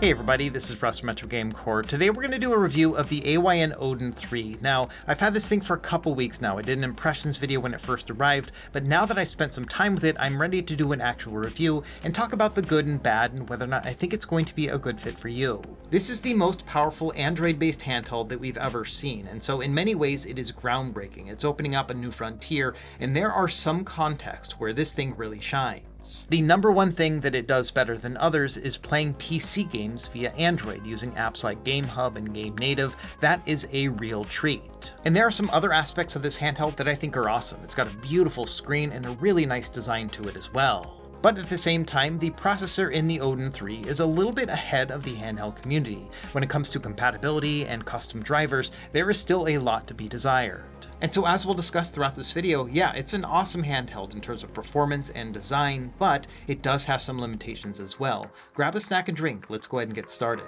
Hey everybody, this is Russ from GameCore. Today we're going to do a review of the AYN Odin 3. Now, I've had this thing for a couple weeks now. I did an impressions video when it first arrived, but now that I spent some time with it, I'm ready to do an actual review and talk about the good and bad and whether or not I think it's going to be a good fit for you. This is the most powerful Android-based handheld that we've ever seen, and so in many ways it is groundbreaking. It's opening up a new frontier, and there are some contexts where this thing really shines. The number one thing that it does better than others is playing PC games via Android using apps like GameHub and GameNative. That is a real treat. And there are some other aspects of this handheld that I think are awesome. It's got a beautiful screen and a really nice design to it as well. But at the same time, the processor in the Odin 3 is a little bit ahead of the handheld community. When it comes to compatibility and custom drivers, there is still a lot to be desired. And so as we'll discuss throughout this video, yeah, it's an awesome handheld in terms of performance and design, but it does have some limitations as well. Grab a snack and drink, let's go ahead and get started.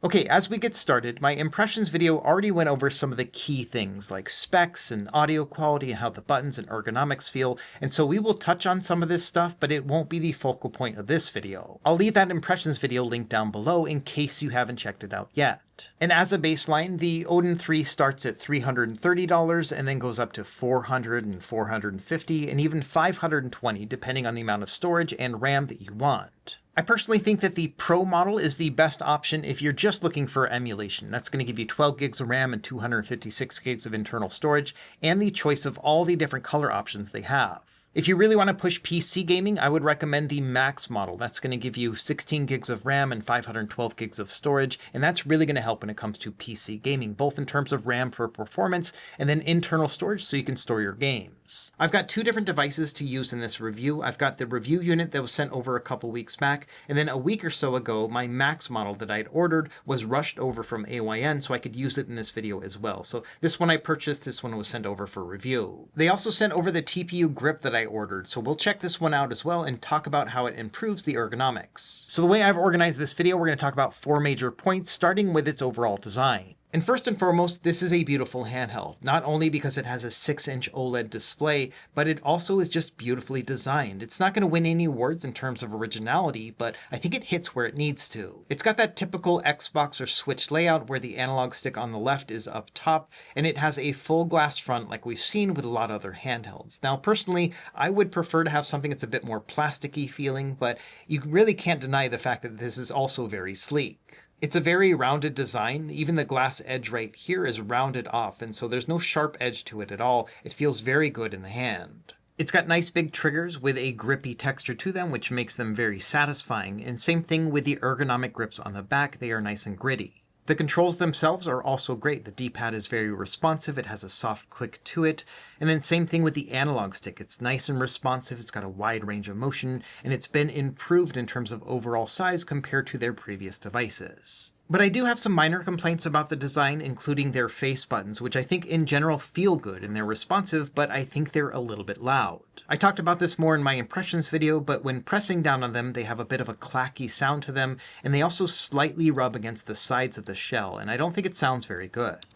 Okay, as we get started, my impressions video already went over some of the key things like specs and audio quality and how the buttons and ergonomics feel, and so we will touch on some of this stuff, but it won't be the focal point of this video. I'll leave that impressions video linked down below in case you haven't checked it out yet. And as a baseline, the Odin 3 starts at $330 and then goes up to $400 and $450 and even $520 depending on the amount of storage and RAM that you want. I personally think that the Pro model is the best option if you're just looking for emulation. That's going to give you 12 gigs of RAM and 256 gigs of internal storage, and the choice of all the different color options they have. If you really want to push PC gaming, I would recommend the Max model. That's going to give you 16 gigs of RAM and 512 gigs of storage, and that's really going to help when it comes to PC gaming, both in terms of RAM for performance and then internal storage so you can store your games. I've got two different devices to use in this review. I've got the review unit that was sent over a couple weeks back, and then a week or so ago, my Max model that I'd ordered was rushed over from AYN so I could use it in this video as well. So this one I purchased, this one was sent over for review. They also sent over the TPU grip that I ordered, so we'll check this one out as well and talk about how it improves the ergonomics. So the way I've organized this video, we're going to talk about four major points, starting with its overall design. And first and foremost, this is a beautiful handheld, not only because it has a 6-inch OLED display, but it also is just beautifully designed. It's not going to win any awards in terms of originality, but I think it hits where it needs to. It's got that typical Xbox or Switch layout where the analog stick on the left is up top, and it has a full glass front like we've seen with a lot of other handhelds. Now, personally, I would prefer to have something that's a bit more plasticky feeling, but you really can't deny the fact that this is also very sleek. It's a very rounded design. Even the glass edge right here is rounded off, and so there's no sharp edge to it at all. It feels very good in the hand. It's got nice big triggers with a grippy texture to them, which makes them very satisfying. And same thing with the ergonomic grips on the back. They are nice and gritty. The controls themselves are also great. The D-pad is very responsive. It has a soft click to it. And then same thing with the analog stick. It's nice and responsive. It's got a wide range of motion, and it's been improved in terms of overall size compared to their previous devices. But I do have some minor complaints about the design, including their face buttons, which I think in general feel good and they're responsive, but I think they're a little bit loud. I talked about this more in my impressions video, but when pressing down on them, they have a bit of a clacky sound to them, and they also slightly rub against the sides of the shell, and I don't think it sounds very good.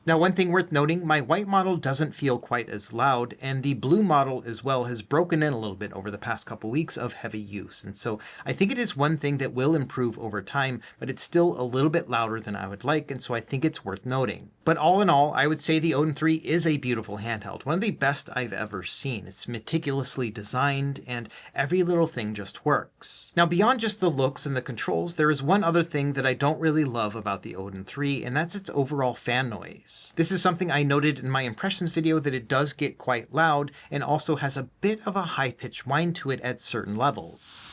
Now, one thing worth noting, my white model doesn't feel quite as loud, and the blue model as well has broken in a little bit over the past couple weeks of heavy use. And so I think it is one thing that will improve over time, but it's still a little bit louder than I would like, and so I think it's worth noting. But all in all, I would say the Odin 3 is a beautiful handheld, one of the best I've ever seen. It's meticulously designed, and every little thing just works. Now, beyond just the looks and the controls, there is one other thing that I don't really love about the Odin 3, and that's its overall fan noise. This is something I noted in my impressions video, that it does get quite loud and also has a bit of a high-pitched whine to it at certain levels.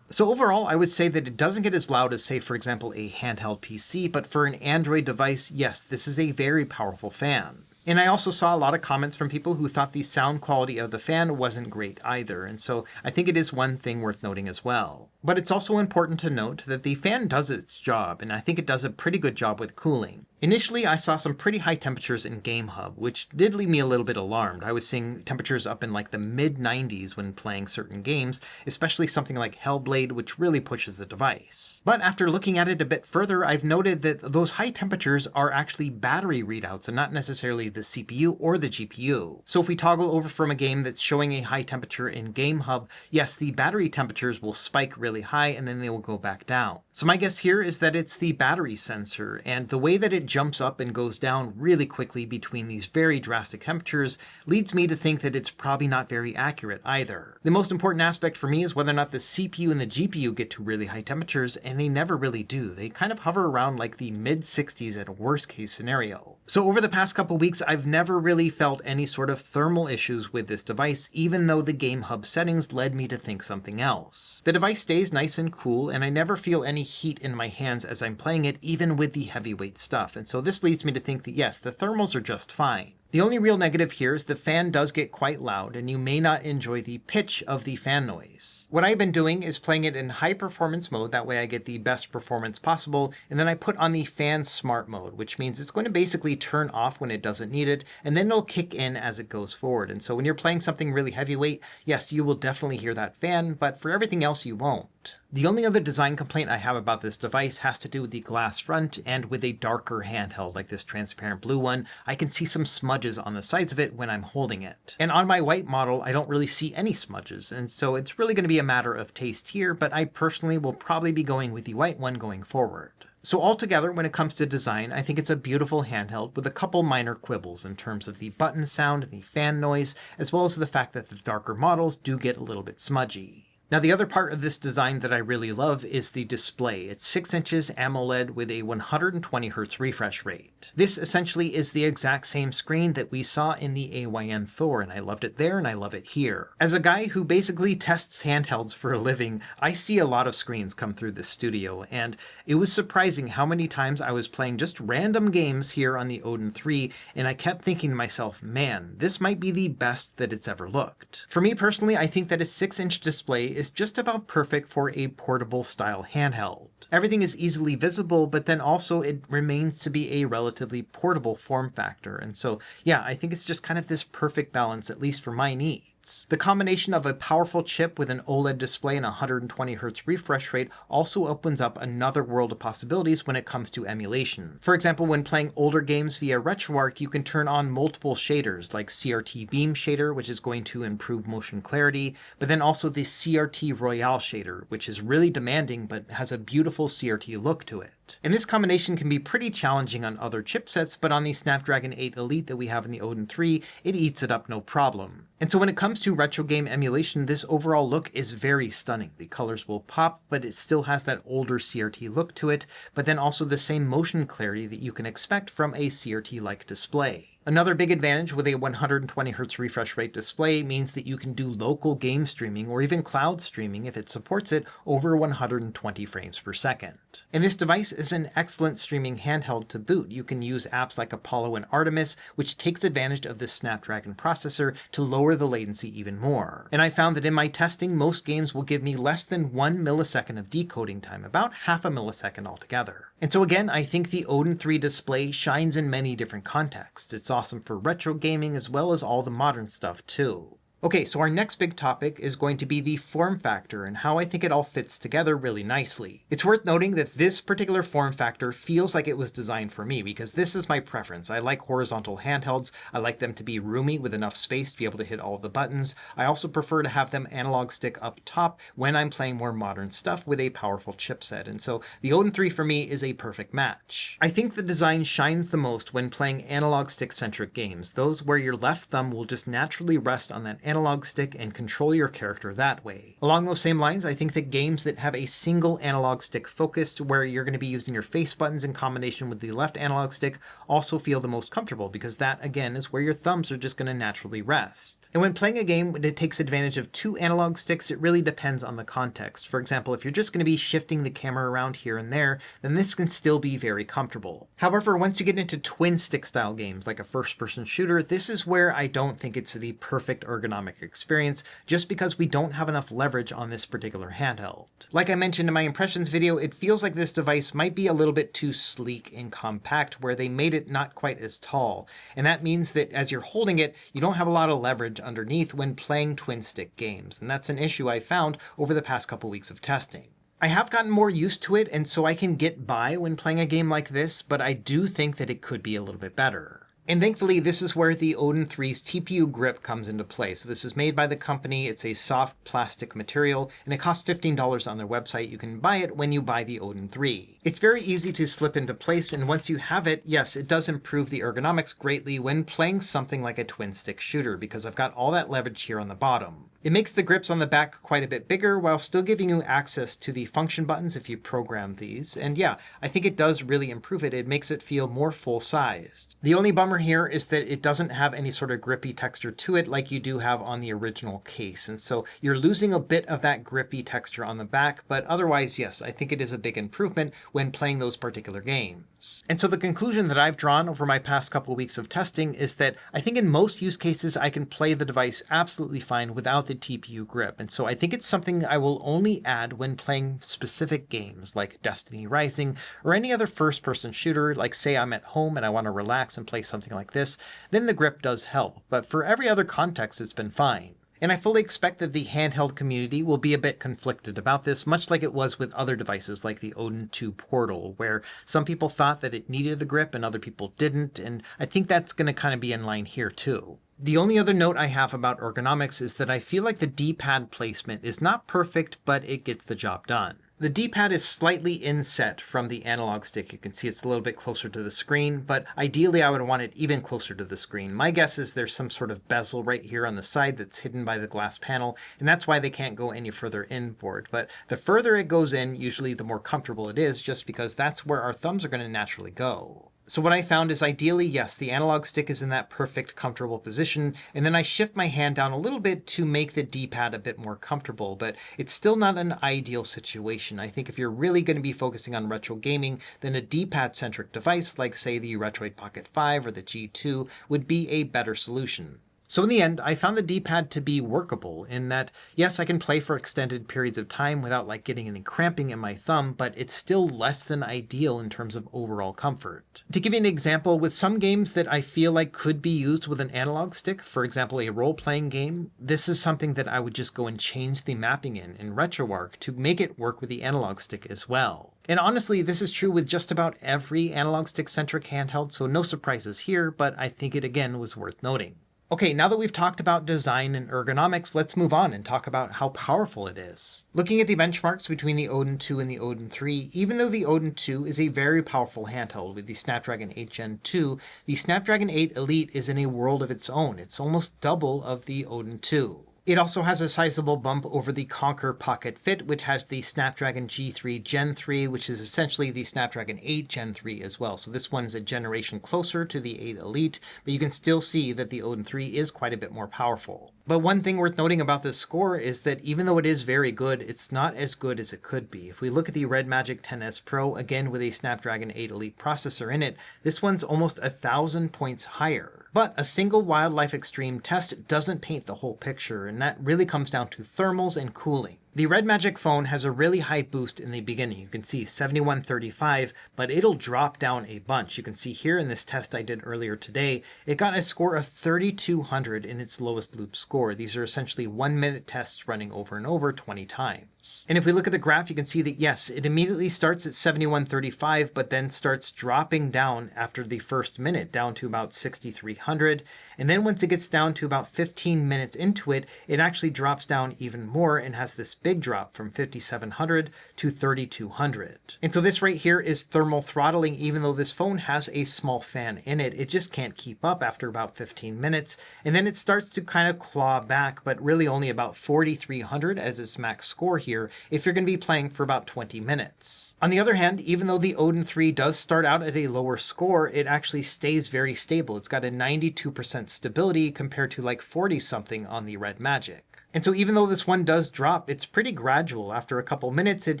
So overall, I would say that it doesn't get as loud as, say, for example, a handheld PC, but for an Android device, yes, this is a very powerful fan. And I also saw a lot of comments from people who thought the sound quality of the fan wasn't great either, and so I think it is one thing worth noting as well. But it's also important to note that the fan does its job, and I think it does a pretty good job with cooling. Initially, I saw some pretty high temperatures in GameHub, which did leave me a little bit alarmed. I was seeing temperatures up in like the mid-90s when playing certain games, especially something like Hellblade, which really pushes the device. But after looking at it a bit further, I've noted that those high temperatures are actually battery readouts and not necessarily the CPU or the GPU. So if we toggle over from a game that's showing a high temperature in GameHub, yes, the battery temperatures will spike really high and then they will go back down. So my guess here is that it's the battery sensor, and the way that it jumps up and goes down really quickly between these very drastic temperatures leads me to think that it's probably not very accurate either. The most important aspect for me is whether or not the CPU and the GPU get to really high temperatures, and they never really do. They kind of hover around like the mid-60s at a worst case scenario. So over the past couple weeks, I've never really felt any sort of thermal issues with this device, even though the GameHub settings led me to think something else. The device stays nice and cool, and I never feel any heat in my hands as I'm playing it, even with the heavyweight stuff. And so this leads me to think that yes, the thermals are just fine. The only real negative here is the fan does get quite loud, and you may not enjoy the pitch of the fan noise. What I've been doing is playing it in high performance mode, that way I get the best performance possible, and then I put on the fan smart mode, which means it's going to basically turn off when it doesn't need it, and then it'll kick in as it goes forward. And so when you're playing something really heavyweight, yes, you will definitely hear that fan, but for everything else you won't. The only other design complaint I have about this device has to do with the glass front, and with a darker handheld like this transparent blue one, I can see some smudges on the sides of it when I'm holding it. And on my white model, I don't really see any smudges, and so it's really going to be a matter of taste here, but I personally will probably be going with the white one going forward. So altogether, when it comes to design, I think it's a beautiful handheld with a couple minor quibbles in terms of the button sound and the fan noise, as well as the fact that the darker models do get a little bit smudgy. Now, the other part of this design that I really love is the display. It's 6 inches AMOLED with a 120Hz refresh rate. This essentially is the exact same screen that we saw in the AYN Thor, and I loved it there and I love it here. As a guy who basically tests handhelds for a living, I see a lot of screens come through this studio, and it was surprising how many times I was playing just random games here on the Odin 3, and I kept thinking to myself, man, this might be the best that it's ever looked. For me personally, I think that a 6-inch display is just about perfect for a portable style handheld. Everything is easily visible, but then also it remains to be a relatively portable form factor. And so, yeah, I think it's just kind of this perfect balance, at least for my needs. The combination of a powerful chip with an OLED display and a 120Hz refresh rate also opens up another world of possibilities when it comes to emulation. For example, when playing older games via RetroArch, you can turn on multiple shaders like CRT Beam Shader, which is going to improve motion clarity, but then also the CRT Royale shader, which is really demanding but has a beautiful CRT look to it. And this combination can be pretty challenging on other chipsets, but on the Snapdragon 8 Elite that we have in the Odin 3, it eats it up no problem. And so when it comes to retro game emulation, this overall look is very stunning. The colors will pop, but it still has that older CRT look to it, but then also the same motion clarity that you can expect from a CRT-like display. Another big advantage with a 120Hz refresh rate display means that you can do local game streaming or even cloud streaming if it supports it over 120 frames per second. And this device is an excellent streaming handheld to boot. You can use apps like Apollo and Artemis, which takes advantage of this Snapdragon processor to lower the latency even more. And I found that in my testing, most games will give me less than 1 millisecond of decoding time, about half a millisecond altogether. And so again, I think the Odin 3 display shines in many different contexts. It's awesome for retro gaming as well as all the modern stuff too. Okay, so our next big topic is going to be the form factor and how I think it all fits together really nicely. It's worth noting that this particular form factor feels like it was designed for me because this is my preference. I like horizontal handhelds. I like them to be roomy with enough space to be able to hit all the buttons. I also prefer to have them analog stick up top when I'm playing more modern stuff with a powerful chipset. And so the Odin 3 for me is a perfect match. I think the design shines the most when playing analog stick centric games, those where your left thumb will just naturally rest on that analog stick and control your character that way. Along those same lines, I think that games that have a single analog stick focus where you're going to be using your face buttons in combination with the left analog stick also feel the most comfortable because that again is where your thumbs are just going to naturally rest. And when playing a game that takes advantage of 2 analog sticks, it really depends on the context. For example, if you're just going to be shifting the camera around here and there, then this can still be very comfortable. However, once you get into twin stick style games like a first person shooter, this is where I don't think it's the perfect ergonomic ergonomic experience just because we don't have enough leverage on this particular handheld. Like I mentioned in my impressions video, it feels like this device might be a little bit too sleek and compact where they made it not quite as tall. And that means that as you're holding it, you don't have a lot of leverage underneath when playing twin stick games. And that's an issue I found over the past couple weeks of testing. I have gotten more used to it, and so I can get by when playing a game like this, but I do think that it could be a little bit better. And thankfully, this is where the Odin 3's TPU grip comes into play. So this is made by the company. It's a soft plastic material, and it costs $15 on their website. You can buy it when you buy the Odin 3. It's very easy to slip into place, and once you have it, yes, it does improve the ergonomics greatly when playing something like a twin stick shooter, because I've got all that leverage here on the bottom. It makes the grips on the back quite a bit bigger while still giving you access to the function buttons if you program these. And yeah, I think it does really improve it. It makes it feel more full-sized. The only bummer here is that it doesn't have any sort of grippy texture to it like you do have on the original case. And so you're losing a bit of that grippy texture on the back, but otherwise, yes, I think it is a big improvement when playing those particular games. And so the conclusion that I've drawn over my past couple of weeks of testing is that I think in most use cases, I can play the device absolutely fine without the TPU grip. And so I think it's something I will only add when playing specific games like Destiny Rising or any other first-person shooter, like say I'm at home and I want to relax and play something like this, then the grip does help. But for every other context, it's been fine. And I fully expect that the handheld community will be a bit conflicted about this, much like it was with other devices like the Odin 2 Portal, where some people thought that it needed the grip and other people didn't, and I think that's going to kind of be in line here too. The only other note I have about ergonomics is that I feel like the D-pad placement is not perfect, but it gets the job done. The D-pad is slightly inset from the analog stick. You can see it's a little bit closer to the screen, but ideally I would want it even closer to the screen. My guess is there's some sort of bezel right here on the side that's hidden by the glass panel, and that's why they can't go any further inboard. But the further it goes in, usually the more comfortable it is, just because that's where our thumbs are going to naturally go. So what I found is ideally, yes, the analog stick is in that perfect, comfortable position, and then I shift my hand down a little bit to make the D-pad a bit more comfortable, but it's still not an ideal situation. I think if you're really going to be focusing on retro gaming, then a D-pad-centric device like, say, the Retroid Pocket 5 or the G2 would be a better solution. So in the end, I found the D-pad to be workable in that, yes, I can play for extended periods of time without like getting any cramping in my thumb, but it's still less than ideal in terms of overall comfort. To give you an example, with some games that I feel like could be used with an analog stick, for example, a role-playing game, this is something that I would just go and change the mapping in RetroArch to make it work with the analog stick as well. And honestly, this is true with just about every analog stick-centric handheld, so no surprises here, but I think it again was worth noting. Okay, now that we've talked about design and ergonomics, let's move on and talk about how powerful it is. Looking at the benchmarks between the Odin 2 and the Odin 3, even though the Odin 2 is a very powerful handheld with the Snapdragon 8 Gen 2, the Snapdragon 8 Elite is in a world of its own. It's almost double of the Odin 2. It also has a sizable bump over the KONKR Pocket Fit, which has the Snapdragon G3 Gen 3, which is essentially the Snapdragon 8 Gen 3 as well. So this one's a generation closer to the 8 Elite, but you can still see that the Odin 3 is quite a bit more powerful. But one thing worth noting about this score is that even though it is very good, it's not as good as it could be. If we look at the Red Magic 10S Pro, again with a Snapdragon 8 Elite processor in it, this one's almost 1,000 points higher. But a single Wildlife Extreme test doesn't paint the whole picture, and that really comes down to thermals and cooling. The Red Magic phone has a really high boost in the beginning. You can see 7135, but it'll drop down a bunch. You can see here in this test I did earlier today, it got a score of 3200 in its lowest loop score. These are essentially 1-minute tests running over and over 20 times. And if we look at the graph, you can see that yes, it immediately starts at 7135, but then starts dropping down after the first minute, down to about 6300. And then once it gets down to about 15 minutes into it, it actually drops down even more and has this big drop from 5,700 to 3,200. And so this right here is thermal throttling. Even though this phone has a small fan in it, it just can't keep up after about 15 minutes. And then it starts to kind of claw back, but really only about 4,300 as its max score here. here if you're going to be playing for about 20 minutes. On the other hand, even though the Odin 3 does start out at a lower score, it actually stays very stable. It's got a 92% stability compared to like 40 something on the Red Magic. And so even though this one does drop, it's pretty gradual. After a couple minutes, it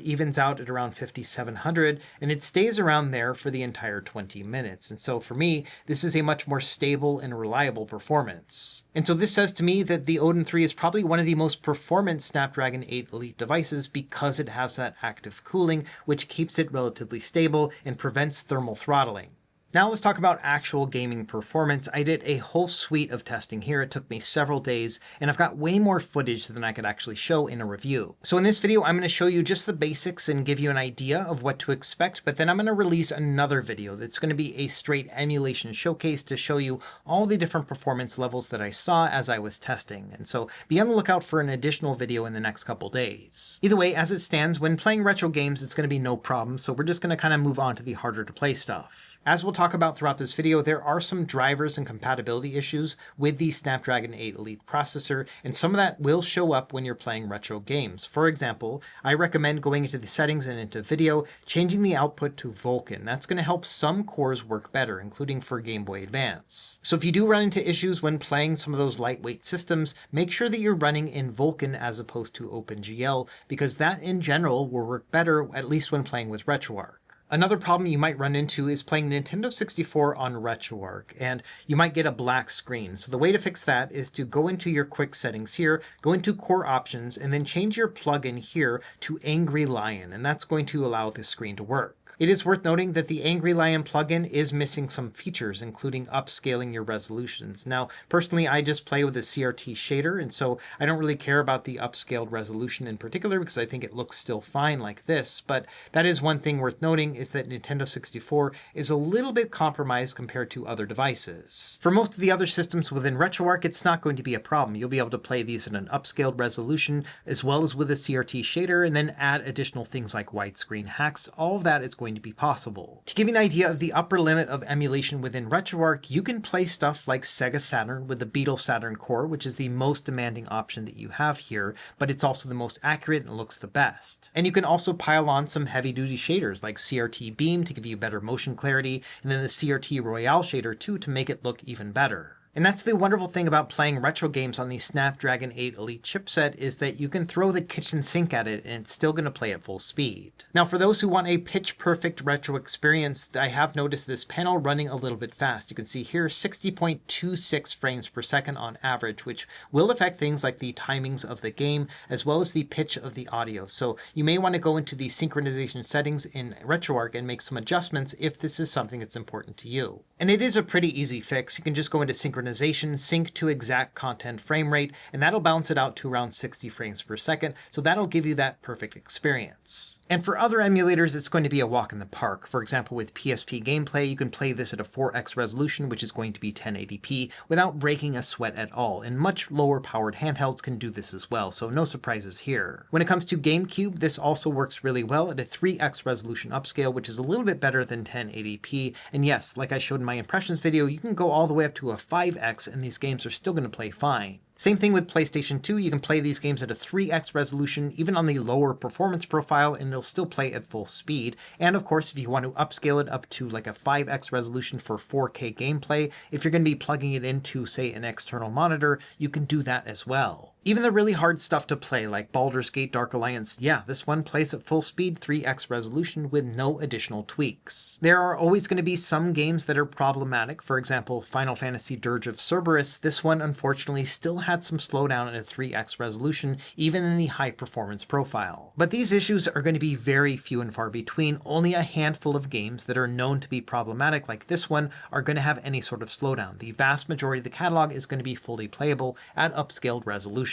evens out at around 5,700, and it stays around there for the entire 20 minutes. And so for me, this is a much more stable and reliable performance. And so this says to me that the Odin 3 is probably one of the most performant Snapdragon 8 Elite devices because it has that active cooling, which keeps it relatively stable and prevents thermal throttling. Now let's talk about actual gaming performance. I did a whole suite of testing here. It took me several days, and I've got way more footage than I could actually show in a review. So in this video, I'm going to show you just the basics and give you an idea of what to expect, but then I'm going to release another video that's going to be a straight emulation showcase to show you all the different performance levels that I saw as I was testing. And so be on the lookout for an additional video in the next couple days. Either way, as it stands, when playing retro games, it's going to be no problem. So we're just going to kind of move on to the harder to play stuff. As we'll talk about throughout this video, there are some drivers and compatibility issues with the Snapdragon 8 Elite processor, and some of that will show up when you're playing retro games. For example, I recommend going into the settings and into video, changing the output to Vulkan. That's going to help some cores work better, including for Game Boy Advance. So if you do run into issues when playing some of those lightweight systems, make sure that you're running in Vulkan as opposed to OpenGL, because that in general will work better, at least when playing with RetroArch. Another problem you might run into is playing Nintendo 64 on RetroArch, and you might get a black screen. So the way to fix that is to go into your quick settings here, go into core options, and then change your plugin here to Angry Lion, and that's going to allow this screen to work. It is worth noting that the Angry Lion plugin is missing some features, including upscaling your resolutions. Now, personally, I just play with a CRT shader, and so I don't really care about the upscaled resolution in particular because I think it looks still fine like this. But that is one thing worth noting, is that Nintendo 64 is a little bit compromised compared to other devices. For most of the other systems within RetroArch, it's not going to be a problem. You'll be able to play these in an upscaled resolution as well as with a CRT shader, and then add additional things like widescreen hacks. All of that is going to be possible. To give you an idea of the upper limit of emulation within RetroArch, you can play stuff like Sega Saturn with the Beetle Saturn core, which is the most demanding option that you have here, but it's also the most accurate and looks the best. And you can also pile on some heavy-duty shaders like CRT Beam to give you better motion clarity, and then the CRT Royale shader too to make it look even better. And that's the wonderful thing about playing retro games on the Snapdragon 8 Elite chipset, is that you can throw the kitchen sink at it and it's still going to play at full speed. Now, for those who want a pitch-perfect retro experience, I have noticed this panel running a little bit fast. You can see here 60.26 frames per second on average, which will affect things like the timings of the game as well as the pitch of the audio. So you may want to go into the synchronization settings in RetroArch and make some adjustments if this is something that's important to you. And it is a pretty easy fix. You can just go into synchronization, sync to exact content frame rate, and that'll balance it out to around 60 frames per second. So that'll give you that perfect experience. And for other emulators, it's going to be a walk in the park. For example, with PSP Gameplay, you can play this at a 4x resolution, which is going to be 1080p, without breaking a sweat at all. And much lower powered handhelds can do this as well, so no surprises here. When it comes to GameCube, this also works really well at a 3x resolution upscale, which is a little bit better than 1080p. And yes, like I showed in my impressions video, you can go all the way up to a 5x and these games are still going to play fine. Same thing with PlayStation 2, you can play these games at a 3x resolution, even on the lower performance profile, and it'll still play at full speed. And of course, if you want to upscale it up to like a 5x resolution for 4K gameplay, if you're going to be plugging it into, say, an external monitor, you can do that as well. Even the really hard stuff to play, like Baldur's Gate Dark Alliance, yeah, this one plays at full speed 3x resolution with no additional tweaks. There are always going to be some games that are problematic. For example, Final Fantasy Dirge of Cerberus, this one unfortunately still had some slowdown at a 3x resolution, even in the high performance profile. But these issues are going to be very few and far between. Only a handful of games that are known to be problematic, like this one, are going to have any sort of slowdown. The vast majority of the catalog is going to be fully playable at upscaled resolution.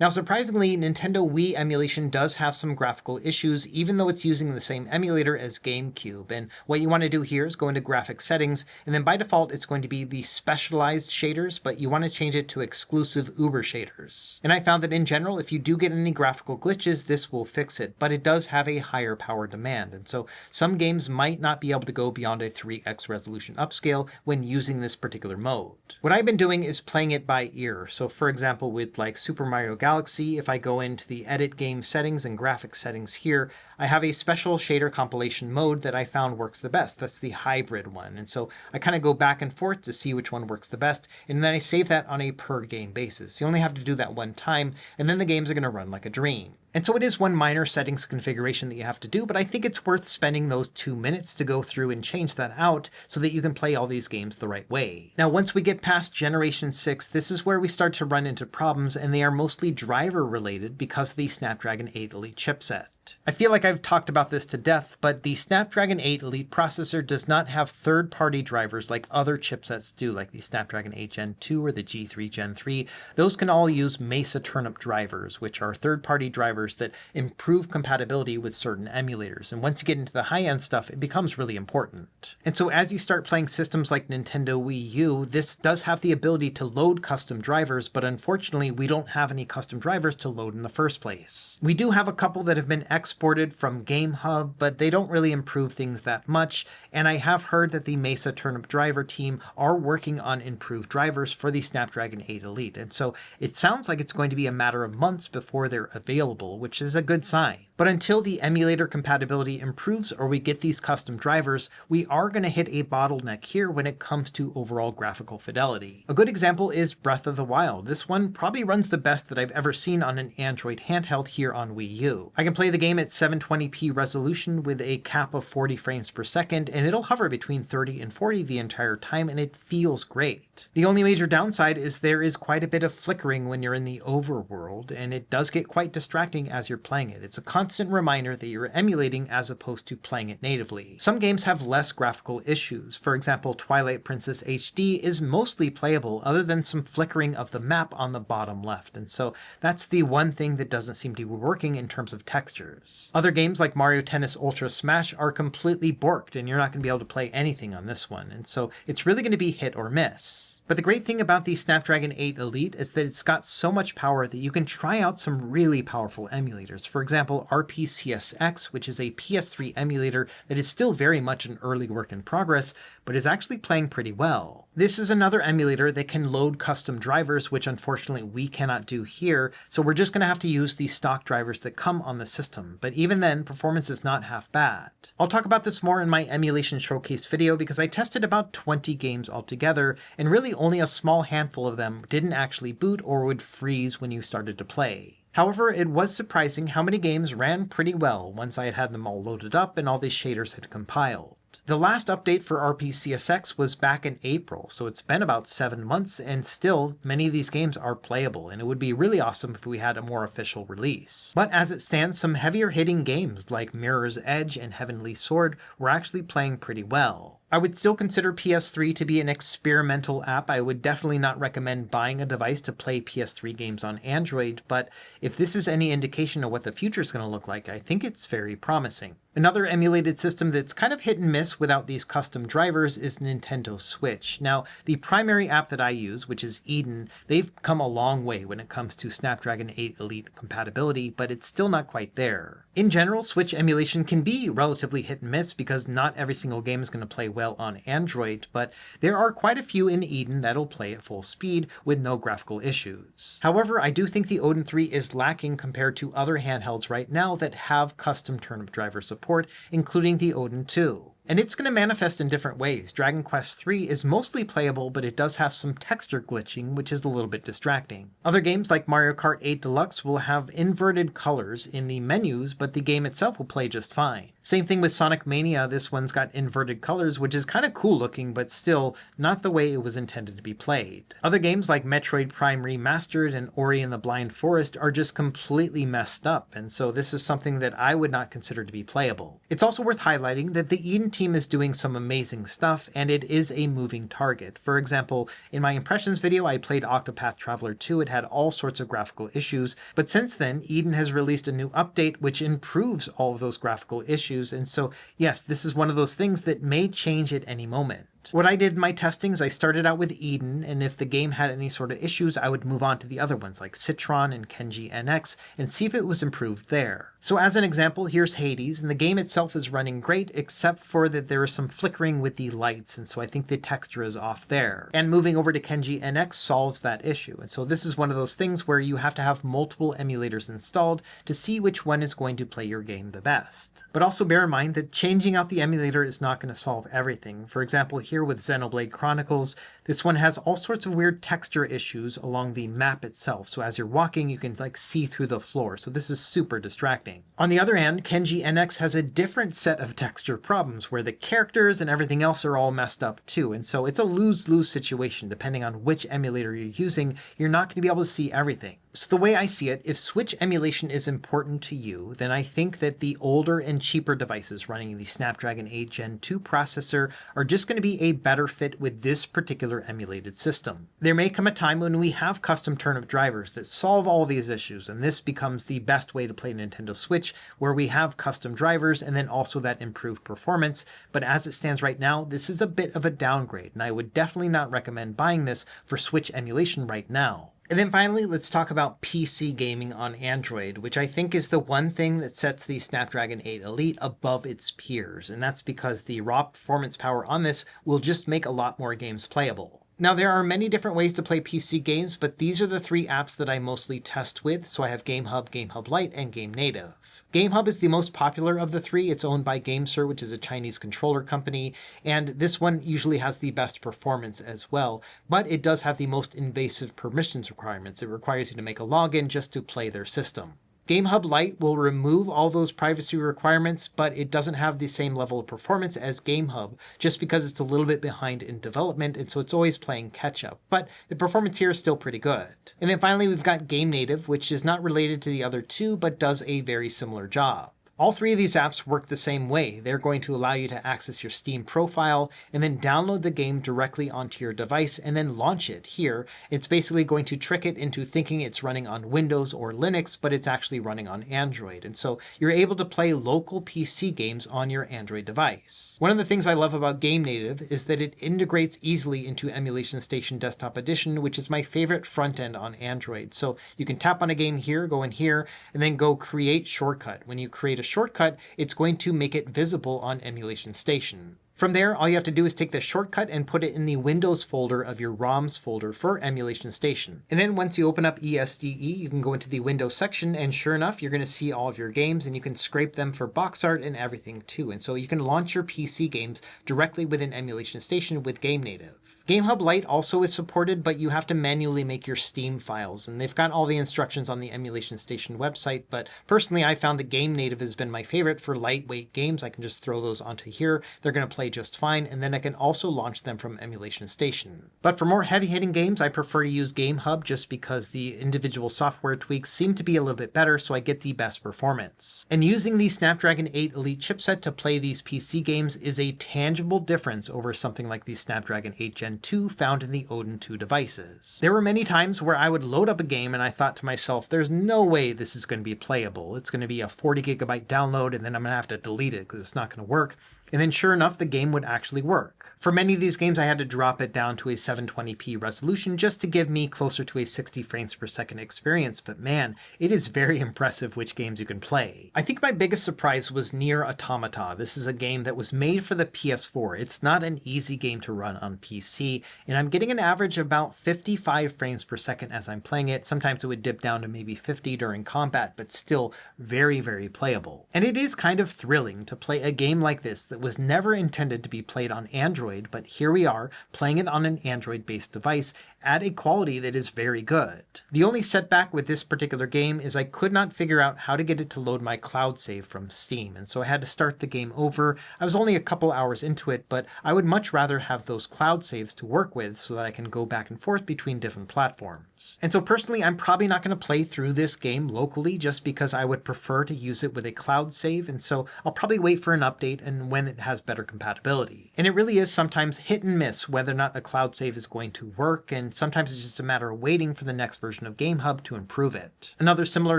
Now, surprisingly, Nintendo Wii emulation does have some graphical issues, even though it's using the same emulator as GameCube. And what you want to do here is go into graphic settings, and then by default, it's going to be the specialized shaders, but you want to change it to exclusive Uber shaders. And I found that in general, if you do get any graphical glitches, this will fix it, but it does have a higher power demand. And so some games might not be able to go beyond a 3x resolution upscale when using this particular mode. What I've been doing is playing it by ear. So for example, with like Super Mario Galaxy, if I go into the Edit Game Settings and Graphics Settings here, I have a special shader compilation mode that I found works the best. That's the hybrid one. And so I kind of go back and forth to see which one works the best, and then I save that on a per game basis. You only have to do that one time, and then the games are going to run like a dream. And so it is one minor settings configuration that you have to do, but I think it's worth spending those 2 minutes to go through and change that out so that you can play all these games the right way. Now, once we get past Generation 6, this is where we start to run into problems, and they are mostly driver related because of the Snapdragon 8 Elite chipset. I feel like I've talked about this to death, but the Snapdragon 8 Elite processor does not have third-party drivers like other chipsets do, like the Snapdragon 8 Gen 2 or the G3 Gen 3. Those can all use Mesa turnip drivers, which are third-party drivers that improve compatibility with certain emulators. And once you get into the high-end stuff, it becomes really important. And so as you start playing systems like Nintendo Wii U, this does have the ability to load custom drivers, but unfortunately, we don't have any custom drivers to load in the first place. We do have a couple that have been exported from GameHub, but they don't really improve things that much, and I have heard that the Mesa Turnip driver team are working on improved drivers for the Snapdragon 8 Elite, and so it sounds like it's going to be a matter of months before they're available, which is a good sign. But until the emulator compatibility improves or we get these custom drivers, we are going to hit a bottleneck here when it comes to overall graphical fidelity. A good example is Breath of the Wild. This one probably runs the best that I've ever seen on an Android handheld here on Wii U. I can play the game at 720p resolution with a cap of 40 frames per second, and it'll hover between 30 and 40 the entire time, and it feels great. The only major downside is there is quite a bit of flickering when you're in the overworld, and it does get quite distracting as you're playing it. It's a constant reminder that you're emulating as opposed to playing it natively. Some games have less graphical issues. For example, Twilight Princess HD is mostly playable other than some flickering of the map on the bottom left, and so that's the one thing that doesn't seem to be working in terms of textures. Other games like Mario Tennis Ultra Smash are completely borked, and you're not going to be able to play anything on this one, and so it's really going to be hit or miss. But the great thing about the Snapdragon 8 Elite is that it's got so much power that you can try out some really powerful emulators. For example, RPCSX, which is a PS3 emulator that is still very much an early work in progress, but is actually playing pretty well. This is another emulator that can load custom drivers, which unfortunately we cannot do here, so we're just going to have to use the stock drivers that come on the system. But even then, performance is not half bad. I'll talk about this more in my emulation showcase video because I tested about 20 games altogether, and really only a small handful of them didn't actually boot or would freeze when you started to play. However, it was surprising how many games ran pretty well once I had them all loaded up and all these shaders had compiled. The last update for RPCSX was back in April, so it's been about 7 months, and still many of these games are playable, and it would be really awesome if we had a more official release. But as it stands, some heavier hitting games like Mirror's Edge and Heavenly Sword were actually playing pretty well. I would still consider PS3 to be an experimental app. I would definitely not recommend buying a device to play PS3 games on Android, but if this is any indication of what the future is going to look like, I think it's very promising. Another emulated system that's kind of hit and miss without these custom drivers is Nintendo Switch. Now, the primary app that I use, which is Eden, they've come a long way when it comes to Snapdragon 8 Elite compatibility, but it's still not quite there. In general, Switch emulation can be relatively hit and miss because not every single game is going to play well on Android, but there are quite a few in Eden that'll play at full speed with no graphical issues. However, I do think the Odin 3 is lacking compared to other handhelds right now that have custom turnip driver support, including the Odin 2. And it's going to manifest in different ways. Dragon Quest III is mostly playable, but it does have some texture glitching, which is a little bit distracting. Other games like Mario Kart 8 Deluxe will have inverted colors in the menus, but the game itself will play just fine. Same thing with Sonic Mania. This one's got inverted colors, which is kind of cool looking, but still not the way it was intended to be played. Other games like Metroid Prime Remastered and Ori and the Blind Forest are just completely messed up, and so this is something that I would not consider to be playable. It's also worth highlighting that the Eden team is doing some amazing stuff, and it is a moving target. For example, in my impressions video, I played Octopath Traveler 2. It had all sorts of graphical issues, but since then, Eden has released a new update which improves all of those graphical issues, and so yes, this is one of those things that may change at any moment. What I did in my testing is I started out with Eden, and if the game had any sort of issues, I would move on to the other ones like Citron and Kenji NX and see if it was improved there. So as an example, here's Hades, and the game itself is running great, except for that there is some flickering with the lights, and so I think the texture is off there. And moving over to Kenji NX solves that issue. And so this is one of those things where you have to have multiple emulators installed to see which one is going to play your game the best. But also bear in mind that changing out the emulator is not going to solve everything. For example, here with Xenoblade Chronicles, this one has all sorts of weird texture issues along the map itself. So as you're walking, you can like see through the floor. So this is super distracting. On the other hand, Kenji NX has a different set of texture problems where the characters and everything else are all messed up too. And so it's a lose-lose situation. Depending on which emulator you're using, you're not going to be able to see everything. So the way I see it, if Switch emulation is important to you, then I think that the older and cheaper devices running the Snapdragon 8 Gen 2 processor are just going to be a better fit with this particular emulated system. There may come a time when we have custom turnip drivers that solve all these issues, and this becomes the best way to play Nintendo Switch, where we have custom drivers and then also that improved performance. But as it stands right now, this is a bit of a downgrade, and I would definitely not recommend buying this for Switch emulation right now. And then finally, let's talk about PC gaming on Android, which I think is the one thing that sets the Snapdragon 8 Elite above its peers. And that's because the raw performance power on this will just make a lot more games playable. Now, there are many different ways to play PC games, but these are the three apps that I mostly test with. So I have GameHub, GameHub Lite, and GameNative. GameHub is the most popular of the three. It's owned by GameSir, which is a Chinese controller company, and this one usually has the best performance as well, but it does have the most invasive permissions requirements. It requires you to make a login just to play their system. GameHub Lite will remove all those privacy requirements, but it doesn't have the same level of performance as GameHub, just because it's a little bit behind in development, and so it's always playing catch up. But the performance here is still pretty good. And then finally, we've got GameNative, which is not related to the other two, but does a very similar job. All three of these apps work the same way. They're going to allow you to access your Steam profile and then download the game directly onto your device and then launch it here. It's basically going to trick it into thinking it's running on Windows or Linux, but it's actually running on Android. And so you're able to play local PC games on your Android device. One of the things I love about GameNative is that it integrates easily into Emulation Station Desktop Edition, which is my favorite front end on Android. So you can tap on a game here, go in here, and then go create shortcut. When you create a shortcut, it's going to make it visible on Emulation Station. From there, all you have to do is take the shortcut and put it in the Windows folder of your ROMs folder for Emulation Station. And then once you open up ESDE, you can go into the Windows section, and sure enough, you're going to see all of your games, and you can scrape them for box art and everything too. And so you can launch your PC games directly within Emulation Station with GameNative. GameHub Lite also is supported, but you have to manually make your Steam files, and they've got all the instructions on the Emulation Station website, but personally I found that GameNative has been my favorite for lightweight games. I can just throw those onto here. They're going to play just fine, and then I can also launch them from Emulation Station. But for more heavy-hitting games, I prefer to use GameHub just because the individual software tweaks seem to be a little bit better, so I get the best performance. And using the Snapdragon 8 Elite chipset to play these PC games is a tangible difference over something like the Snapdragon 8 Gen 2 found in the Odin 2 devices. There were many times where I would load up a game and I thought to myself, there's no way this is going to be playable. It's going to be a 40 gigabyte download, and then I'm going to have to delete it because it's not going to work. And then sure enough, the game would actually work. For many of these games, I had to drop it down to a 720p resolution just to give me closer to a 60 frames per second experience. But man, it is very impressive which games you can play. I think my biggest surprise was Nier Automata. This is a game that was made for the PS4. It's not an easy game to run on PC, and I'm getting an average of about 55 frames per second as I'm playing it. Sometimes it would dip down to maybe 50 during combat, but still very, very playable. And it is kind of thrilling to play a game like this that was never intended to be played on Android, but here we are playing it on an Android-based device at a quality that is very good. The only setback with this particular game is I could not figure out how to get it to load my cloud save from Steam, and so I had to start the game over. I was only a couple hours into it, but I would much rather have those cloud saves to work with so that I can go back and forth between different platforms. And so personally, I'm probably not going to play through this game locally just because I would prefer to use it with a cloud save, and so I'll probably wait for an update and when it has better compatibility. And it really is sometimes hit and miss whether or not a cloud save is going to work, and sometimes it's just a matter of waiting for the next version of GameHub to improve it. Another similar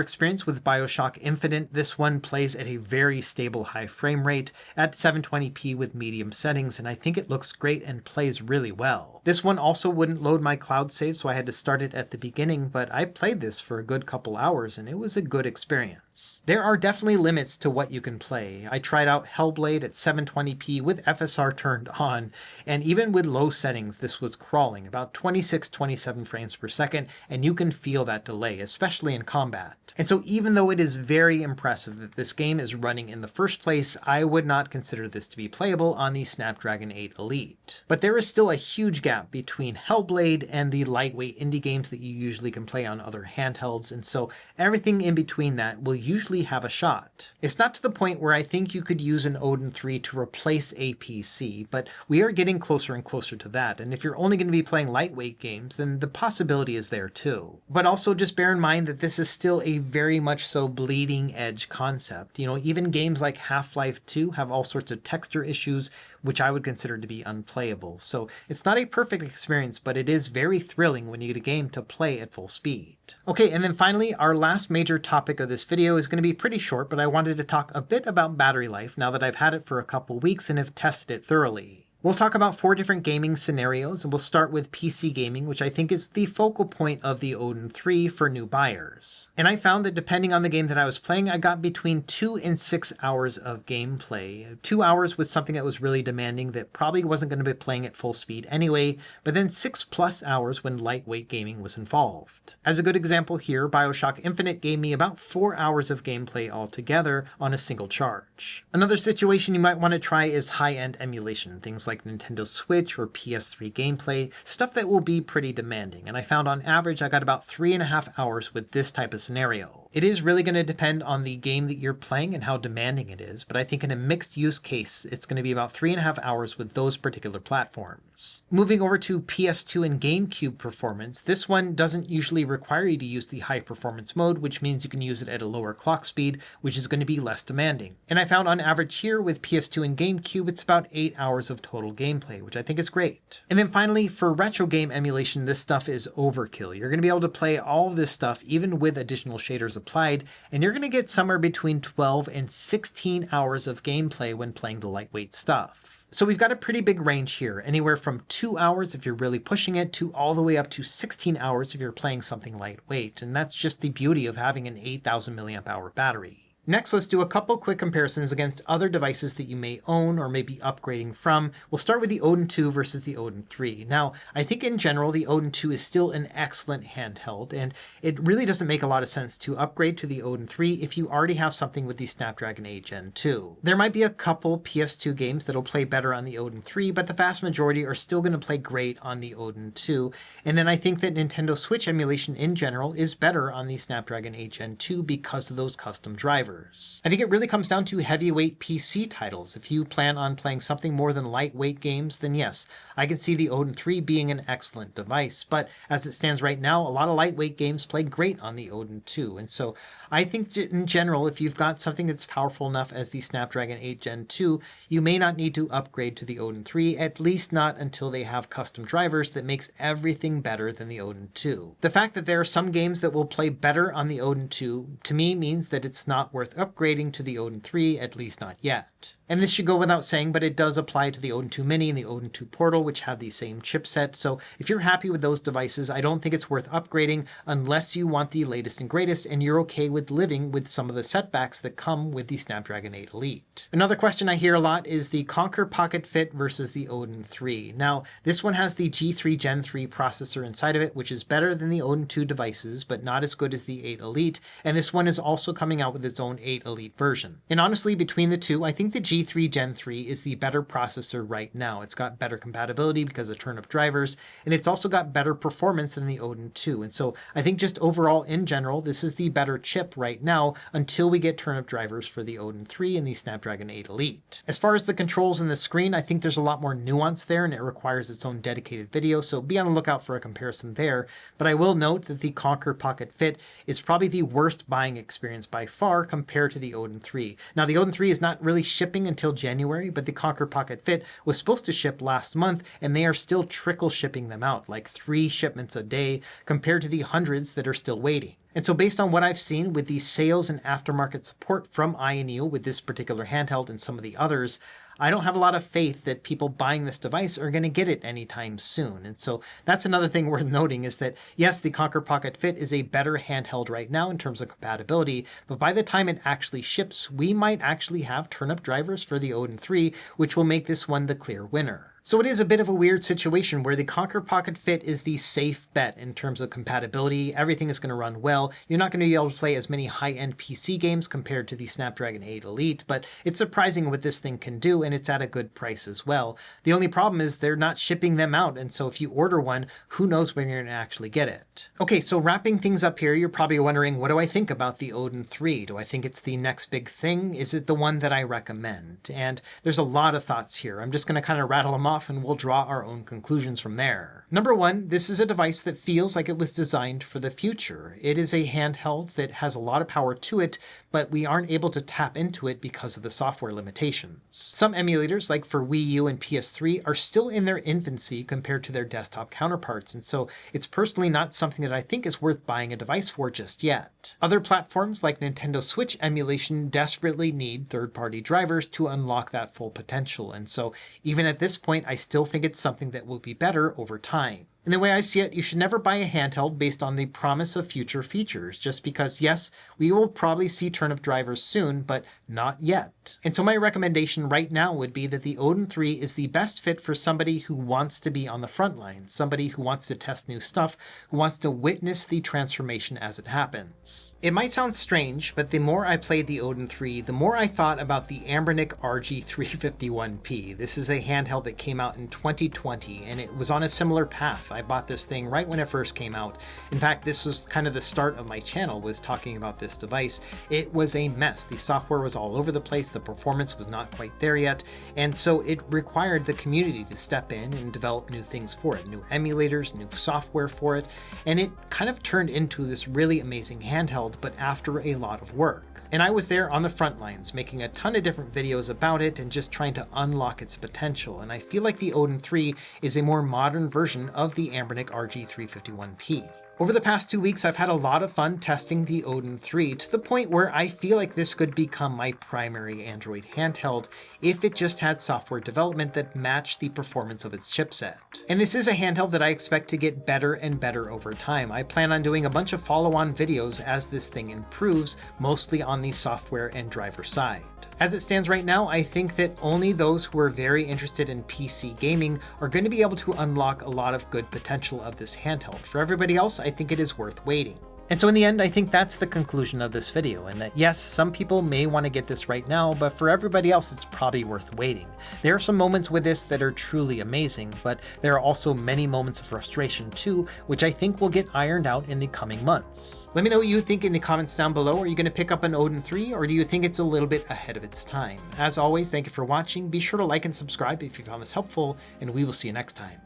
experience with BioShock Infinite. This one plays at a very stable high frame rate at 720p with medium settings, and I think it looks great and plays really well. This one also wouldn't load my cloud save, so I had to start it at the beginning, but I played this for a good couple hours and it was a good experience. There are definitely limits to what you can play. I tried out Hellblade at 720p with FSR turned on, and even with low settings this was crawling about 26-27 frames per second, and you can feel that delay, especially in combat. And so even though it is very impressive that this game is running in the first place, I would not consider this to be playable on the Snapdragon 8 Elite. But there is still a huge gap between Hellblade and the lightweight indie games that you usually can play on other handhelds, and so everything in between that will usually have a shot. It's not to the point where I think you could use an Odin 3 to replace a PC, but we are getting closer and closer to that, and if you're only going to be playing lightweight games, then the possibility is there too. But also just bear in mind that this is still a very much so bleeding edge concept. You know, even games like Half-Life 2 have all sorts of texture issues, which I would consider to be unplayable. So it's not a perfect experience, but it is very thrilling when you get a game to play at full speed. Okay, and then finally, our last major topic of this video is going to be pretty short, but I wanted to talk a bit about battery life now that I've had it for a couple weeks and have tested it thoroughly. We'll talk about 4 different gaming scenarios, and we'll start with PC gaming, which I think is the focal point of the Odin 3 for new buyers. And I found that depending on the game that I was playing, I got between 2 and 6 hours of gameplay. 2 hours was something that was really demanding that probably wasn't going to be playing at full speed anyway, but then 6+ hours when lightweight gaming was involved. As a good example here, BioShock Infinite gave me about 4 hours of gameplay altogether on a single charge. Another situation you might want to try is high-end emulation, things like Nintendo Switch or PS3 gameplay, stuff that will be pretty demanding, and I found on average I got about 3.5 hours with this type of scenario. It is really going to depend on the game that you're playing and how demanding it is, but I think in a mixed use case it's going to be about 3.5 hours with those particular platforms. Moving over to PS2 and GameCube performance, this one doesn't usually require you to use the high performance mode, which means you can use it at a lower clock speed, which is going to be less demanding. And I found on average here with PS2 and GameCube it's about 8 hours of total gameplay, which I think is great. And then finally, for retro game emulation, this stuff is overkill. You're going to be able to play all of this stuff even with additional shaders applied, and you're going to get somewhere between 12 and 16 hours of gameplay when playing the lightweight stuff. So we've got a pretty big range here, anywhere from 2 hours if you're really pushing it to all the way up to 16 hours if you're playing something lightweight, and that's just the beauty of having an 8,000 milliamp hour battery. Next, let's do a couple quick comparisons against other devices that you may own or may be upgrading from. We'll start with the Odin 2 versus the Odin 3. Now, I think in general, the Odin 2 is still an excellent handheld, and it really doesn't make a lot of sense to upgrade to the Odin 3 if you already have something with the Snapdragon 8 Gen 2. There might be a couple PS2 games that'll play better on the Odin 3, but the vast majority are still going to play great on the Odin 2. And then I think that Nintendo Switch emulation in general is better on the Snapdragon 8 Gen 2 because of those custom drivers. I think it really comes down to heavyweight PC titles. If you plan on playing something more than lightweight games, then yes, I can see the Odin 3 being an excellent device. But as it stands right now, a lot of lightweight games play great on the Odin 2. And so I think in general, if you've got something that's powerful enough as the Snapdragon 8 Gen 2, you may not need to upgrade to the Odin 3, at least not until they have custom drivers that makes everything better than the Odin 2. The fact that there are some games that will play better on the Odin 2, to me means that it's not worth upgrading to the Odin 3, at least not yet. And this should go without saying, but it does apply to the Odin 2 Mini and the Odin 2 Portal, which have the same chipset. So if you're happy with those devices, I don't think it's worth upgrading unless you want the latest and greatest and you're okay with living with some of the setbacks that come with the Snapdragon 8 Elite. Another question I hear a lot is the KONKR Pocket Fit versus the Odin 3. Now, this one has the G3 Gen 3 processor inside of it, which is better than the Odin 2 devices, but not as good as the 8 Elite. And this one is also coming out with its own 8 Elite version. And honestly, between the two, I think the G3 Gen 3 is the better processor right now. It's got better compatibility because of turnip drivers, and it's also got better performance than the Odin 2. And so I think just overall in general, this is the better chip right now until we get turnip drivers for the Odin 3 and the Snapdragon 8 Elite. As far as the controls and the screen, I think there's a lot more nuance there and it requires its own dedicated video, so be on the lookout for a comparison there. But I will note that the KONKR Pocket Fit is probably the worst buying experience by far compare to the Odin 3. Now, the Odin 3 is not really shipping until January, but the KONKR Pocket Fit was supposed to ship last month, and they are still trickle shipping them out, like 3 shipments a day, compared to the hundreds that are still waiting. And so based on what I've seen with the sales and aftermarket support from AYN with this particular handheld and some of the others, I don't have a lot of faith that people buying this device are going to get it anytime soon. And so that's another thing worth noting is that, yes, the KONKR Pocket Fit is a better handheld right now in terms of compatibility, but by the time it actually ships, we might actually have turn-up drivers for the Odin 3, which will make this one the clear winner. So it is a bit of a weird situation where the KONKR Pocket Fit is the safe bet in terms of compatibility. Everything is going to run well. You're not going to be able to play as many high-end PC games compared to the Snapdragon 8 Elite, but it's surprising what this thing can do, and it's at a good price as well. The only problem is they're not shipping them out, and so if you order one, who knows when you're going to actually get it. Okay, so wrapping things up here, you're probably wondering, what do I think about the Odin 3? Do I think it's the next big thing? Is it the one that I recommend? And there's a lot of thoughts here. I'm just going to kind of rattle them off and we'll draw our own conclusions from there. Number one, this is a device that feels like it was designed for the future. It is a handheld that has a lot of power to it, but we aren't able to tap into it because of the software limitations. Some emulators, like for Wii U and PS3, are still in their infancy compared to their desktop counterparts, and so it's personally not something that I think is worth buying a device for just yet. Other platforms like Nintendo Switch emulation desperately need third-party drivers to unlock that full potential, and so even at this point, I still think it's something that will be better over time. And the way I see it, you should never buy a handheld based on the promise of future features, just because, yes, we will probably see turnip drivers soon, but not yet. And so my recommendation right now would be that the Odin 3 is the best fit for somebody who wants to be on the front line, somebody who wants to test new stuff, who wants to witness the transformation as it happens. It might sound strange, but the more I played the Odin 3, the more I thought about the Anbernic RG351P. This is a handheld that came out in 2020, and it was on a similar path. I bought this thing right when it first came out. In fact, this was kind of the start of my channel, was talking about this device. It was a mess. The software was all over the place. The performance was not quite there yet. And so it required the community to step in and develop new things for it, new emulators, new software for it. And it kind of turned into this really amazing handheld, but after a lot of work. And I was there on the front lines, making a ton of different videos about it and just trying to unlock its potential. And I feel like the Odin 3 is a more modern version of the Anbernic RG351P. Over the past 2 weeks, I've had a lot of fun testing the Odin 3 to the point where I feel like this could become my primary Android handheld if it just had software development that matched the performance of its chipset. And this is a handheld that I expect to get better and better over time. I plan on doing a bunch of follow-on videos as this thing improves, mostly on the software and driver side. As it stands right now, I think that only those who are very interested in PC gaming are going to be able to unlock a lot of good potential of this handheld. For everybody else, I think it is worth waiting. And so in the end, I think that's the conclusion of this video, and that yes, some people may want to get this right now, but for everybody else, it's probably worth waiting. There are some moments with this that are truly amazing, but there are also many moments of frustration too, which I think will get ironed out in the coming months. Let me know what you think in the comments down below. Are you going to pick up an Odin 3, or do you think it's a little bit ahead of its time? As always, thank you for watching. Be sure to like and subscribe if you found this helpful, and we will see you next time.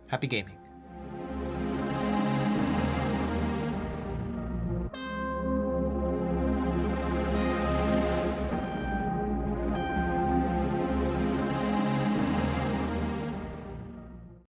Happy gaming.